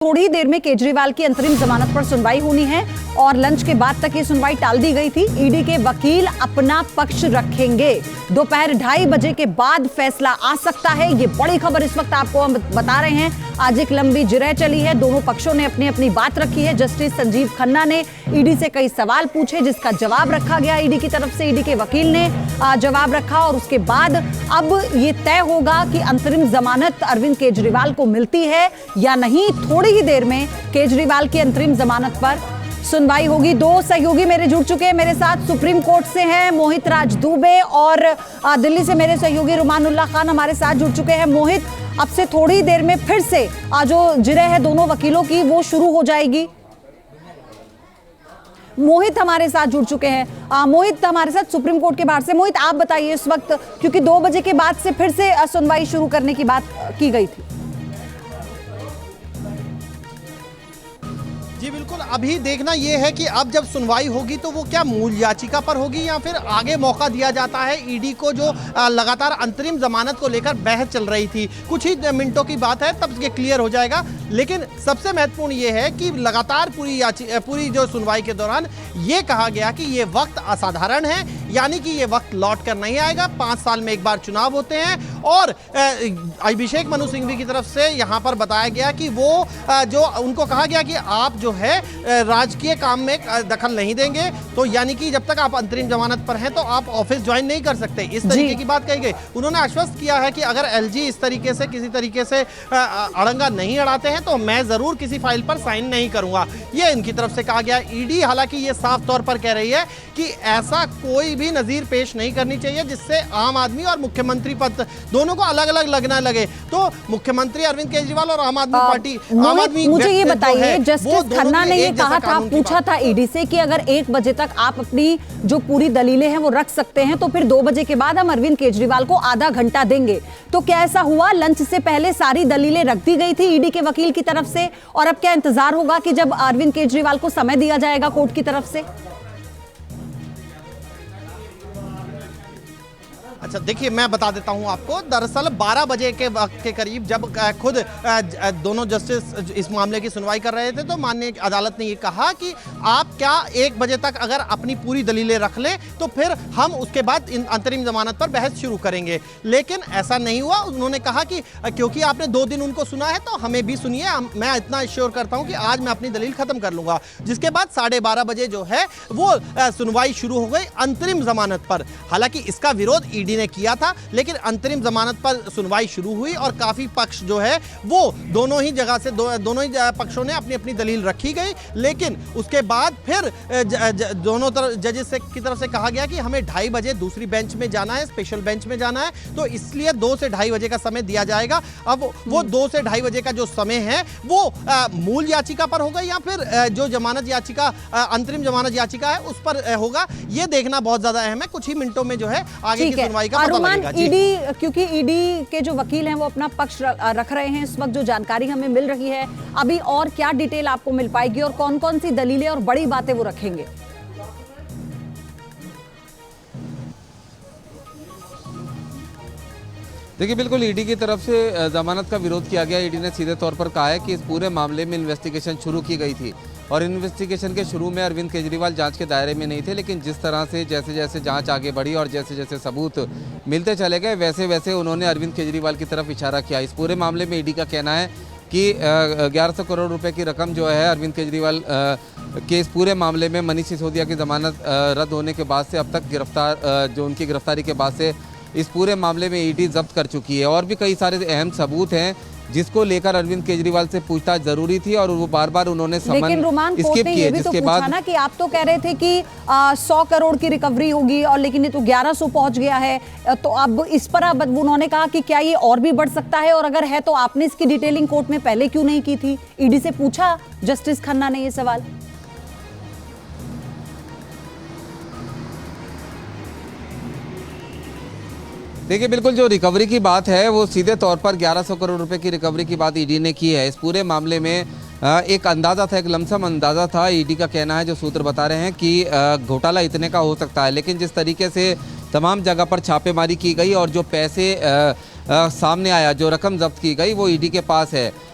थोड़ी ही देर में केजरीवाल की अंतरिम जमानत पर सुनवाई होनी है और लंच के बाद तक ये सुनवाई टाल दी गई थी। ईडी के वकील अपना पक्ष रखेंगे। दोपहर 2:30 बजे के बाद फैसला आ सकता है। ये बड़ी खबर इस वक्त आपको हम बता रहे हैं। आज एक लंबी जिरह चली है, दोनों पक्षों ने अपनी अपनी बात रखी है। जस्टिस संजीव खन्ना ने ईडी से कई सवाल पूछे जिसका जवाब रखा गया ईडी की तरफ से। ईडी के वकील ने जवाब रखा और उसके बाद अब ये तय होगा कि अंतरिम जमानत अरविंद केजरीवाल को मिलती है या नहीं। थोड़ी ही देर में केजरीवाल की अंतरिम जमानत पर सुनवाई होगी। दो सहयोगी मेरे जुड़ चुके हैं मेरे साथ। सुप्रीम कोर्ट से हैं मोहित राज दुबे और दिल्ली से मेरे सहयोगी रुमानुल्लाह खान हमारे साथ जुड़ चुके हैं। मोहित, अब से थोड़ी देर में फिर से जो जिरह है दोनों वकीलों की वो शुरू हो जाएगी। मोहित हमारे साथ जुड़ चुके हैं। मोहित हमारे साथ सुप्रीम कोर्ट के बाहर से। मोहित, आप बताइए इस वक्त, क्योंकि 2 बजे के बाद से फिर से सुनवाई शुरू करने की बात की गई थी। जी बिल्कुल, अभी देखना यह है कि अब जब सुनवाई होगी तो वो क्या मूल याचिका पर होगी या फिर आगे मौका दिया जाता है ईडी को, जो लगातार अंतरिम जमानत को लेकर बहस चल रही थी। कुछ ही मिनटों की बात है, तब ये क्लियर हो जाएगा। लेकिन सबसे महत्वपूर्ण ये है कि लगातार पूरी जो सुनवाई के दौरान ये कहा गया कि ये वक्त असाधारण है, यानी कि ये वक्त लौट कर नहीं आएगा। 5 साल में एक बार चुनाव होते हैं और अभिषेक मनु सिंघवी की तरफ से यहाँ पर बताया गया कि वो जो उनको कहा गया कि आप जो है राजकीय काम में दखल नहीं देंगे, तो यानी कि जब तक आप अंतरिम जमानत पर हैं तो आप ऑफिस ज्वाइन नहीं कर सकते। इस तरीके की बात कही गई। उन्होंने आश्वस्त किया है कि अगर एलजी इस तरीके से किसी तरीके से अड़ंगा नहीं अड़ाते हैं तो मैं जरूर किसी फाइल पर साइन नहीं करूंगा, ये इनकी तरफ से कहा गया। ईडी हालांकि ये साफ तौर पर कह रही है कि ऐसा कोई भी नजीर पेश नहीं करनी चाहिए जिससे आम आदमी और मुख्यमंत्री पद दोनों को अलग अलग लगना लगे। तो मुख्यमंत्री अरविंद केजरीवाल और आम आदमी पार्टी, आम आदमी, मुझे ये बताइए, जस्टिस खन्ना ने ये कहा था, पूछा था ईडी से कि अगर 1 बजे तक आप अपनी जो पूरी दलीलें हैं वो रख सकते हैं तो फिर 2 बजे के बाद हम अरविंद केजरीवाल को आधा घंटा देंगे। तो क्या ऐसा हुआ? लंच से पहले सारी दलीलें रख दी गई थी ईडी के वकील की तरफ से, और अब क्या इंतजार होगा कि जब अरविंद केजरीवाल को समय दिया जाएगा कोर्ट की तरफ से? अच्छा देखिए, मैं बता देता हूं आपको। दरअसल 12 बजे के वक्त के करीब जब खुद दोनों जस्टिस इस मामले की सुनवाई कर रहे थे तो माननीय अदालत ने ये कहा कि आप क्या 1 बजे तक अगर अपनी पूरी दलीलें रख लें तो फिर हम उसके बाद अंतरिम जमानत पर बहस शुरू करेंगे। लेकिन ऐसा नहीं हुआ। उन्होंने कहा कि क्योंकि आपने 2 दिन उनको सुना है तो हमें भी सुनिए, मैं इतना श्योर करता हूं कि आज मैं अपनी दलील खत्म कर लूंगा। जिसके बाद 12:30 बजे जो है वो सुनवाई शुरू हो गई अंतरिम जमानत पर। हालांकि इसका विरोध ईडी ने किया था, लेकिन अंतरिम जमानत पर सुनवाई शुरू हुई और काफी पक्ष जो है वो दोनों ही जगह से दोनों ही पक्षों ने अपनी अपनी दलील रखी गई। लेकिन उसके बाद फिर दोनों जजेस की तरफ से कहा गया कि हमें 2:30 बजे दूसरी बेंच में जाना है, स्पेशल बेंच में जाना है, तो इसलिए 2 से 2:30 बजे का समय दिया जाएगा। अब वो 2 से 2:30 बजे का जो समय है वो मूल याचिका पर होगा या फिर जो जमानत याचिका, अंतरिम जमानत याचिका है उस पर होगा, ये देखना बहुत ज्यादा अहम है। कुछ ही मिनटों में जो है आगे की सुनवाई का पता लगेगा। ईडी, क्योंकि ईडी के जो वकील हैं वो अपना पक्ष रख रहे हैं, इस वक्त जो जानकारी हमें मिल रही है, अभी और क्या डिटेल आपको मिल पाएगी और कौन कौन सी दलीलें और बड़ी बातें वो रखेंगे? देखिए, बिल्कुल ईडी की तरफ से जमानत का विरोध किया गया। ईडी ने सीधे तौर पर कहा है कि इस पूरे मामले में इन्वेस्टिगेशन शुरू की गई थी और इन्वेस्टिगेशन के शुरू में अरविंद केजरीवाल जांच के दायरे में नहीं थे, लेकिन जिस तरह से जैसे जैसे जांच आगे बढ़ी और जैसे जैसे सबूत मिलते चले गए वैसे वैसे उन्होंने अरविंद केजरीवाल की तरफ इशारा किया। इस पूरे मामले में ईडी का कहना है कि 1100 करोड़ रुपए की रकम जो है अरविंद केजरीवाल के इस पूरे मामले में मनीष सिसोदिया की जमानत रद्द होने के बाद से अब तक जो उनकी गिरफ्तारी के बाद से इस पूरे मामले में ईडी जब्त कर चुकी है। और भी कई सारे अहम सबूत हैं जिसको लेकर अरविंद केजरीवाल से पूछताछ जरूरी थी और वो बार बार उन्होंने समन स्किप किए। जिसके बाद ना कि आप तो कह रहे थे कि 100 करोड़ की रिकवरी होगी और लेकिन ये तो 1100 पहुंच गया है, तो अब इस पर अब उन्होंने कहा कि क्या ये और भी बढ़ सकता है, और अगर है तो आपने इसकी डिटेलिंग कोर्ट में पहले क्यों नहीं की थी? ईडी से पूछा जस्टिस खन्ना ने ये सवाल। देखिए, बिल्कुल जो रिकवरी की बात है वो सीधे तौर पर 1100 करोड़ रुपए की रिकवरी की बात ईडी ने की है। इस पूरे मामले में एक अंदाज़ा था, एक लमसम अंदाज़ा था। ईडी का कहना है, जो सूत्र बता रहे हैं कि घोटाला इतने का हो सकता है, लेकिन जिस तरीके से तमाम जगह पर छापेमारी की गई और जो पैसे सामने आया, जो रकम जब्त की गई वो ईडी के पास है।